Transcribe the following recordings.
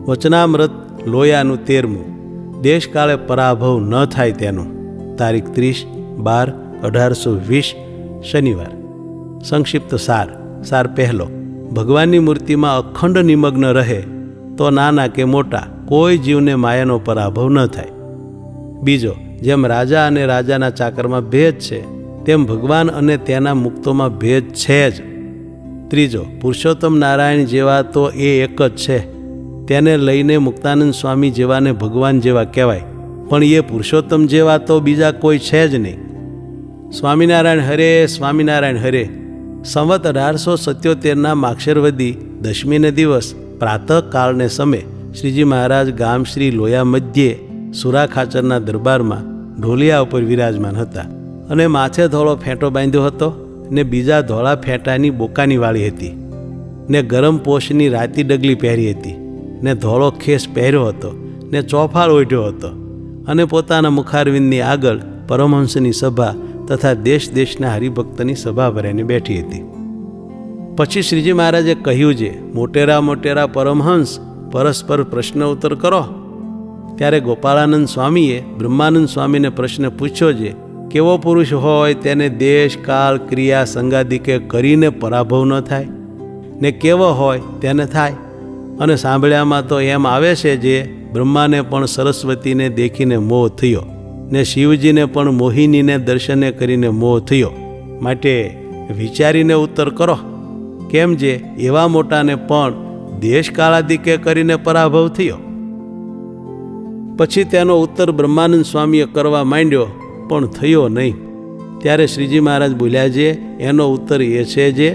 વચનામૃત લોયાનું 13મું, દેશકાળે પરાભવ ન થાય તેનું, તારીખ 30/12/1820, શનિવાર. સંક્ષિપ્ત સાર પહેલો. ભગવાનની મૂર્તિમાં અખંડ નિમગ્ન રહે તો નાના કે મોટા કોઈ જીવને માયાનો પરાભવ ન થાય. બીજો, જેમ રાજા અને રાજાના ચાકરમાં ભેદ છે તેમ ભગવાન અને તેના મુક્તોમાં ભેદ છે જ. ત્રીજો, પુરુષોત્તમ નારાયણ જેવા તો એ એક જ છે. તેને લઈને મુક્તાનંદ સ્વામી જેવાને ભગવાન જેવા કહેવાય, પણ એ પુરુષોત્તમ જેવા તો બીજા કોઈ છે જ નહીં. સ્વામિનારાયણ હરે, સ્વામિનારાયણ હરે. સંવત 1877ના માક્ષરવદી દશમીને દિવસ પ્રાતઃકાળને સમય શ્રીજી મહારાજ ગામ શ્રી લોયા મધ્યે સુરા ખાચરના દરબારમાં ઢોલિયા ઉપર વિરાજમાન હતા અને માથે ધોળો ફેંટો બાંધ્યો હતો ને બીજા ધોળા ફેંટાની બોકાની વાળી હતી ને ગરમ પોષની રાતી ડગલી પહેરી હતી ને ધોળો ખેસ પહેર્યો હતો ને ચોફાળ ઓઢ્યો હતો અને પોતાના મુખારવિંદની આગળ પરમહંસની સભા તથા દેશ દેશના હરિભક્તની સભા ભરાઈને બેઠી હતી. પછી શ્રીજી મહારાજે કહ્યું છે, મોટેરા મોટેરા પરમહંસ, પરસ્પર પ્રશ્ન ઉત્તર કરો. ત્યારે ગોપાળાનંદ સ્વામીએ બ્રહ્માનંદ સ્વામીને પ્રશ્ન પૂછ્યો છે, કેવો પુરુષ હોય તેને દેશ કાળ ક્રિયા સંગાદિકે કરીને પરાભવ ન થાય ને કેવો હોય તેને થાય. અને સાંભળ્યામાં તો એમ આવે છે જે બ્રહ્માને પણ સરસ્વતીને દેખીને મોહ થયો ને શિવજીને પણ મોહિનીને દર્શને કરીને મોહ થયો. માટે વિચારીને ઉત્તર કરો, કેમ જે એવા મોટાને પણ દેશકાળાદિકે કરીને પરાભવ થયો. પછી તેનો ઉત્તર બ્રહ્માનંદ સ્વામીએ કરવા માંડ્યો, પણ થયો નહીં. ત્યારે શ્રીજી મહારાજ બોલ્યા છે, એનો ઉત્તર એ છે જે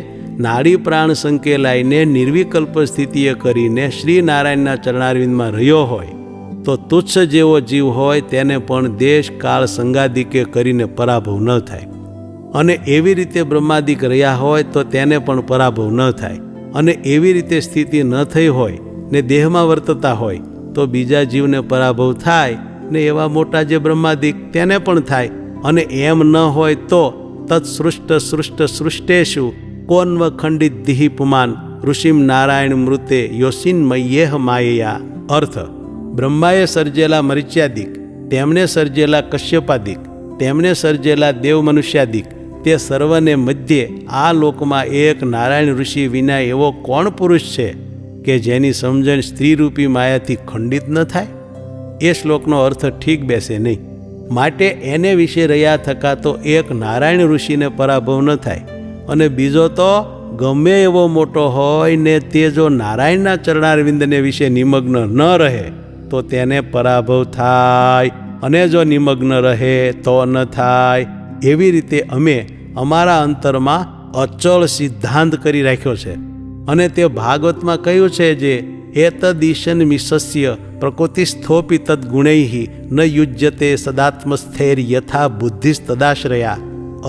નાડી પ્રાણ સંકેલાઈને નિર્વિકલ્પ સ્થિતિએ કરીને શ્રી નારાયણના ચરણારવિંદમાં રહ્યો હોય તો તુચ્છ જેવો જીવ હોય તેને પણ દેશ કાળ સંગાદિકે કરીને પરાભવ ન થાય. અને એવી રીતે બ્રહ્માદિક રહ્યા હોય તો તેને પણ પરાભવ ન થાય. અને એવી રીતે સ્થિતિ ન થઈ હોય ને દેહમાં વર્તતા હોય તો બીજા જીવને પરાભવ થાય ને એવા મોટા જે બ્રહ્માદિક તેને પણ થાય. અને એમ ન હોય તો તત્સૃષ્ટ સૃષ્ટેશુ કોન્વ ખંડિત દિહિ પુમાન ઋષિમ નારાયણ મૃતે યોસિન્મય્યેહ માયયા. અર્થ, બ્રહ્માએ સર્જેલા મરીચ્યાદિક, તેમણે સર્જેલા કશ્યપાદિક, તેમણે સર્જેલા દેવ મનુષ્યાદિક, તે સર્વને મધ્યે આ લોકમાં એક નારાયણ ઋષિ વિના એવો કોણ પુરુષ છે કે જેની સમજણ સ્ત્રીરૂપી માયાથી ખંડિત ન થાય? એ શ્લોકનો અર્થ ઠીક બેસે નહીં. માટે એને વિશે રહ્યા થકા તો એક નારાયણ ઋષિને પરાભવ ન થાય અને બીજો તો ગમે એવો મોટો હોય ને તે જો નારાયણના ચરણારવિંદને વિશે નિમગ્ન ન રહે તો તેને પરાભવ થાય, અને જો નિમગ્ન રહે તો ન થાય. એવી રીતે અમે અમારા અંતરમાં અચળ સિદ્ધાંત કરી રાખ્યો છે. અને તે ભાગવતમાં કહ્યું છે જે એતદીશન મિશસ્ય પ્રકૃતિસ્થોપી તદ્ગુણૈઃ ન યુજ્યતે સદાત્મસ્થૈર યથા બુદ્ધિસ્તદાશ્રયા.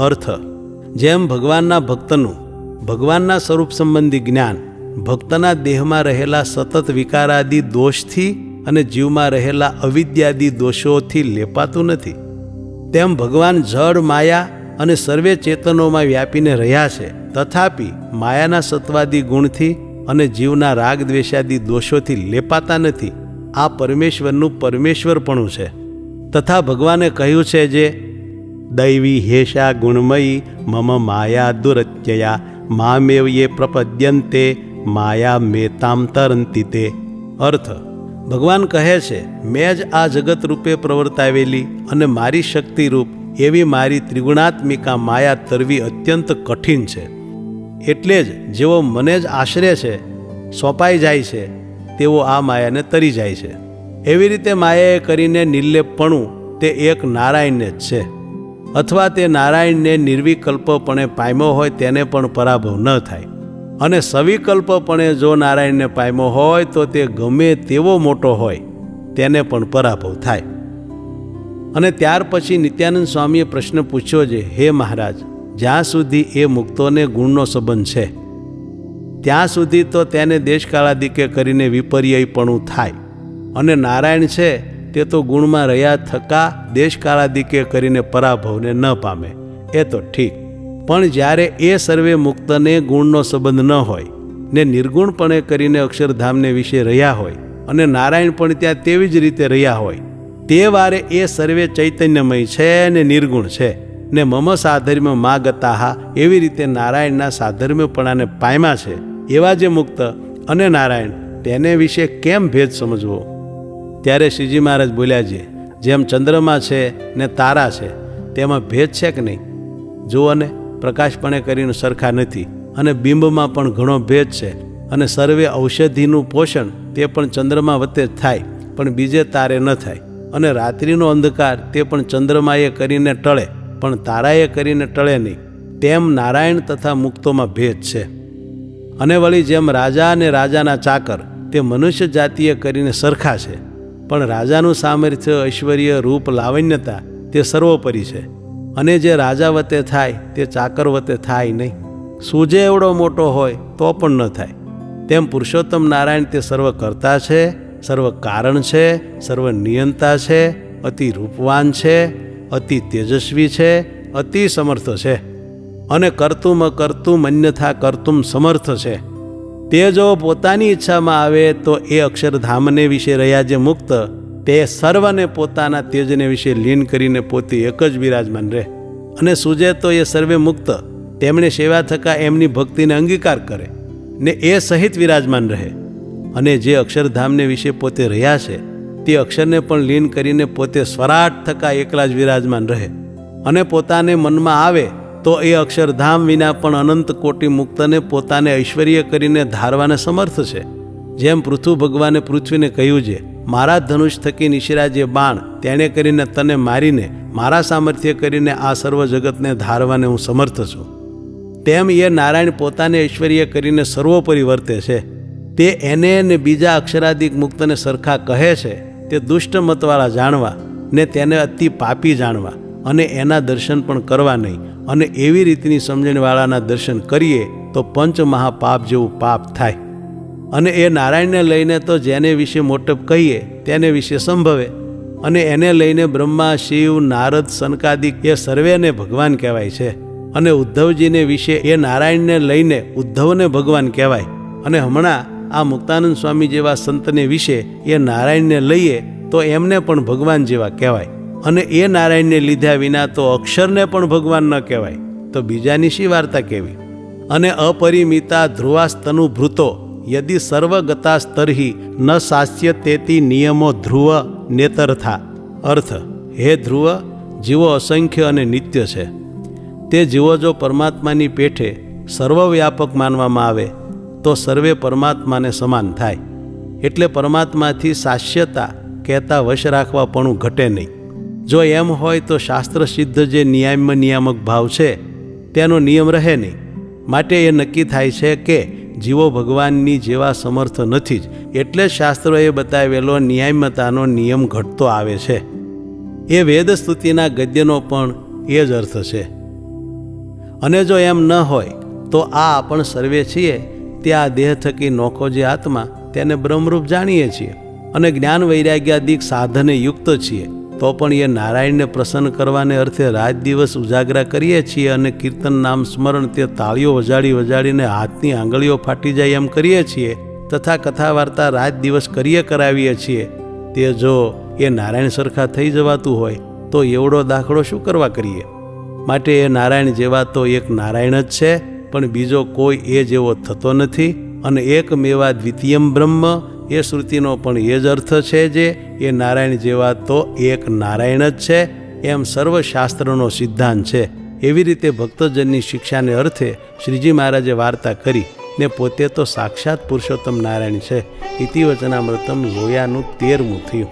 અર્થ, જેમ ભગવાનના ભક્તનું ભગવાનના સ્વરૂપ સંબંધી જ્ઞાન ભક્તના દેહમાં રહેલા સતત વિકારાદિ દોષથી અને જીવમાં રહેલા અવિદ્યાદિ દોષોથી લેપાતું નથી, તેમ ભગવાન જળ માયા અને સર્વે ચેતનોમાં વ્યાપીને રહ્યા છે, તથાપિ માયાના સત્વાદી ગુણથી અને જીવના રાગ દ્વેષાદી દોષોથી લેપાતા નથી. આ પરમેશ્વરનું પરમેશ્વરપણું છે. તથા ભગવાને કહ્યું છે જે દૈવી હેષા ગુણમયી મમ માયા દુરત્યયા મામેવ યે પ્રપદ્યન્તે માયા મેતામ તરંતિ તે. અર્થ, ભગવાન કહે છે, મેં જ આ જગત રૂપે પ્રવર્તાવેલી અને મારી શક્તિરૂપ એવી મારી ત્રિગુણાત્મિકા માયા તરવી અત્યંત કઠિન છે. એટલે જ જેવો મને જ આશરે છે, સોંપાઈ જાય છે, તેવો આ માયાને તરી જાય છે. એવી રીતે માયાએ કરીને નિર્લેપપણું તે એક નારાયણને જ છે. અથવા તે નારાયણને નિર્વિકલ્પપણે પામ્યો હોય તેને પણ પરાભવ ન થાય. અને સવિકલ્પપણે જો નારાયણને પામ્યો હોય તો તે ગમે તેવો મોટો હોય તેને પણ પરાભવ થાય. અને ત્યાર પછી નિત્યાનંદ સ્વામીએ પ્રશ્ન પૂછ્યો છે, હે મહારાજ, જ્યાં સુધી એ મુક્તોને ગુણનો સંબંધ છે ત્યાં સુધી તો તેને દેશકાળાદિકે કરીને વિપર્યયપણું થાય, અને નારાયણ છે તે તો ગુણમાં રહ્યા થકા દેશકાળાદિકે કરીને પરાભવને ન પામે. એ તો ઠીક, પણ જ્યારે એ સર્વે મુક્તને ગુણનો સંબંધ ન હોય ને નિર્ગુણપણે કરીને અક્ષરધામને વિશે રહ્યા હોય અને નારાયણ પણ ત્યાં તેવી જ રીતે રહ્યા હોય, તે વારે એ સર્વે ચૈતન્યમય છે ને નિર્ગુણ છે ને મમ સાધર્મ્ય મા ગતાહા એવી રીતે નારાયણના સાધર્મ્યપણાને પામ્યા છે. એવા જે મુક્ત અને નારાયણ તેને વિશે કેમ ભેદ સમજવો? ત્યારે શ્રીજી મહારાજ બોલ્યા છે, જેમ ચંદ્રમા છે ને તારા છે તેમાં ભેદ છે કે નહીં? જુઓ ને, પ્રકાશપણે કરીને સરખા નથી, અને બિંબમાં પણ ઘણો ભેદ છે. અને સર્વે ઔષધિનું પોષણ તે પણ ચંદ્રમા વચ્ચે જ થાય, પણ બીજે તારે ન થાય. અને રાત્રિનો અંધકાર તે પણ ચંદ્રમાએ કરીને ટળે, પણ તારાએ કરીને ટળે નહીં. તેમ નારાયણ તથા મુક્તોમાં ભેદ છે. અને વળી જેમ રાજા અને રાજાના ચાકર તે મનુષ્ય જાતિએ કરીને સરખા છે, પણ રાજાનું સામર્થ્ય, ઐશ્વર્ય, રૂપ, લાવણ્યતા તે સર્વોપરી છે. અને જે રાજા વતે થાય તે ચાકર વતે થાય નહીં. સૂજે એવડો મોટો હોય તો પણ ન થાય. તેમ પુરુષોત્તમ નારાયણ તે સર્વ કરતા છે, સર્વ કારણ છે, સર્વ નિયંતા છે, અતિ રૂપવાન છે, અતિ તેજસ્વી છે, અતિ સમર્થ છે, અને કરતું અકર્તું અન્યથા કરતું સમર્થ છે. તે જો પોતાની ઈચ્છામાં આવે તો એ અક્ષરધામને વિશે રહ્યા જે મુક્ત તે સર્વને પોતાના તેજને વિશે લીન કરીને પોતે એક જ બિરાજમાન રહે. અને સૂજે તો એ સર્વે મુક્ત તેમણે સેવા થકા એમની ભક્તિને અંગીકાર કરે ને એ સહિત વિરાજમાન રહે. અને જે અક્ષરધામને વિશે પોતે રહ્યા છે તે અક્ષરને પણ લીન કરીને પોતે સ્વરાટ થકા એકલા જ વિરાજમાન રહે. અને પોતાને મનમાં આવે તો એ અક્ષરધામ વિના પણ અનંત કોટી મુક્તને પોતાને ઐશ્વર્ય કરીને ધારવાને સમર્થ છે. જેમ પૃથુ ભગવાને પૃથ્વીને કહ્યું છે, મારા ધનુષ થકી નિશિરા જે બાણ તેણે કરીને તને મારીને મારા સામર્થ્ય કરીને આ સર્વ જગતને ધારવાને હું સમર્થ છું. તેમ એ નારાયણ પોતાને ઐશ્વર્ય કરીને સર્વોપરી વર્તે છે. તે એને ને બીજા અક્ષરાધિક મુક્તને સરખા કહે છે તે દુષ્ટ મતવાળા જાણવા ને તેને અતિ પાપી જાણવા, અને એના દર્શન પણ કરવા નહીં. અને એવી રીતની સમજણવાળાના દર્શન કરીએ તો પંચ મહાપાપ જેવું પાપ થાય. અને એ નારાયણને લઈને તો જેને વિશે મોટપ કહીએ તેને વિશે સંભવે. અને એને લઈને બ્રહ્મા, શિવ, નારદ, સનકાદિક એ સર્વેને ભગવાન કહેવાય છે. અને ઉદ્ધવજીને વિશે એ નારાયણને લઈને ઉદ્ધવને ભગવાન કહેવાય. અને હમણાં આ મુક્તાનંદ સ્વામી જેવા સંતને વિશે એ નારાયણને લઈએ તો એમને પણ ભગવાન જેવા કહેવાય. અને એ નારાયણને લીધા વિના તો અક્ષરને પણ ભગવાન ન કહેવાય, તો બીજાની શી વાર્તા કહેવી? અને અપરિમિતા ધ્રુવાસ્તનુ ભૃતો યદિ સર્વગતાસ્તરહી ન શાસ્ય તેતી નિયમો ધ્રુવ નેતરથા. અર્થ, હે ધ્રુવ, જીવો અસંખ્ય અને નિત્ય છે. તે જીવો જો પરમાત્માની પેઠે સર્વવ્યાપક માનવામાં આવે તો સર્વે પરમાત્માને સમાન થાય. એટલે પરમાત્માથી શાસ્યતા કહેતા વશ રાખવા પણ ઘટે નહીં. જો એમ હોય તો શાસ્ત્ર સિદ્ધ જે નિયામક ભાવ છે તેનો નિયમ રહે નહીં. માટે એ નક્કી થાય છે કે જીવો ભગવાનની જેવા સમર્થ નથી જ, એટલે જ શાસ્ત્રોએ બતાવેલો ન્યાયમતાનો નિયમ ઘટતો આવે છે. એ વેદ સ્તુતિના ગદ્યનો પણ એ જ અર્થ છે. અને જો એમ ન હોય તો આ આપણ સર્વે છીએ તે આ દેહ થકી નોખો જે આત્મા તેને બ્રહ્મરૂપ જાણીએ છીએ, અને જ્ઞાન વૈરાગ્યાદિક સાધને યુક્ત છીએ, તો પણ એ નારાયણને પ્રસન્ન કરવાને અર્થે રાત દિવસ ઉજાગરા કરીએ છીએ. અને કીર્તન નામ સ્મરણ તે તાળીઓ વજાડીને હાથની આંગળીઓ ફાટી જાય એમ કરીએ છીએ, તથા કથા વાર્તા રાત દિવસ કરાવીએ છીએ. તે જો એ નારાયણ સરખા થઈ જવાતું હોય તો એવડો દાખલો શું કરવા કરીએ? માટે એ નારાયણ જેવા તો એક નારાયણ જ છે, પણ બીજો કોઈ એ જેવો થતો નથી. અને એકમેવા દ્વિતીયમ બ્રહ્મ એ શ્રુતિનો પણ એ જ અર્થ છે જે એ નારાયણ જેવા તો એક નારાયણ જ છે, એમ સર્વશાસ્ત્રનો સિદ્ધાંત છે. એવી રીતે ભક્તજનની શિક્ષાને અર્થે શ્રીજી મહારાજે વાર્તા કરી ને પોતે તો સાક્ષાત પુરુષોત્તમ નારાયણ છે. ઇતિ વચનામૃતમ લોયાનું 13મું થયું.